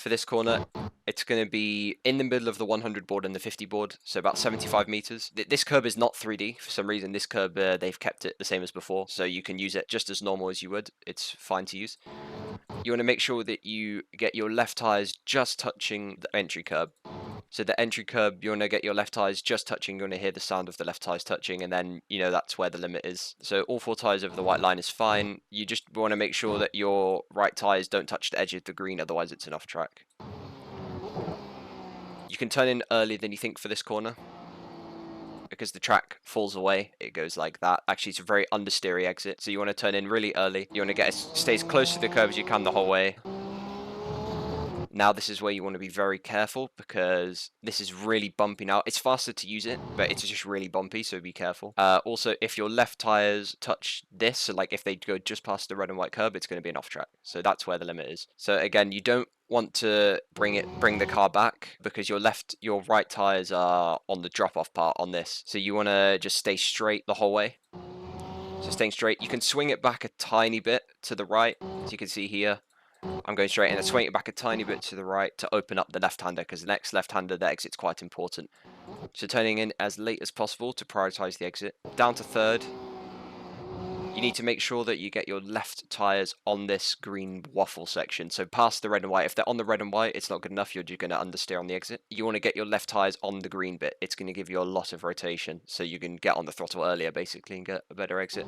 for this corner, it's going to be in the middle of the 100 board and the 50 board, so about 75 meters. This curb is not 3D. For some reason, this curb, they've kept it the same as before, so you can use it just as normal as you would. It's fine to use. You want to make sure that you get your left tires just touching the entry curb. So the entry curb, you want to get your left tires just touching. You want to hear the sound of the left tires touching, and then, you know, that's where the limit is. So all 4 tires over the white line is fine. You just want to make sure that your right tires don't touch the edge of the green, otherwise it's an off track. You can turn in earlier than you think for this corner, because the track falls away. It goes like that. Actually, it's a very understeery exit, so you want to turn in really early. You want to stay as close to the curb as you can the whole way. Now this is where you want to be very careful, because this is really bumpy now. It's faster to use it, but it's just really bumpy, so be careful. Also, if your left tires touch this, so like if they go just past the red and white curb, it's going to be an off track. So that's where the limit is. So again, you don't want to bring the car back, because your right tires are on the drop-off part on this. So you want to just stay straight the whole way. So staying straight, you can swing it back a tiny bit to the right, as you can see here. I'm going straight, and then swing it back a tiny bit to the right to open up the left-hander, because the next left-hander, the exit's quite important. So turning in as late as possible to prioritize the exit. Down to third, you need to make sure that you get your left tires on this green waffle section. So past the red and white. If they're on the red and white, it's not good enough. You're just going to understeer on the exit. You want to get your left tires on the green bit. It's going to give you a lot of rotation, so you can get on the throttle earlier, basically, and get a better exit.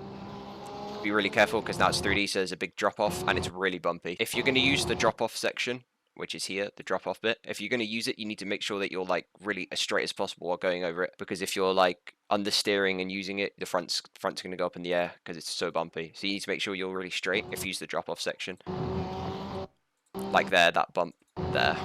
Be really careful, because now it's 3D, so there's a big drop off and it's really bumpy. If you're going to use the drop off section, which is here, the drop off bit, if you're going to use it, you need to make sure that you're like really as straight as possible while going over it, because if you're like understeering and using it, the front's going to go up in the air because it's so bumpy. So you need to make sure you're really straight if you use the drop off section. Like there, that bump there.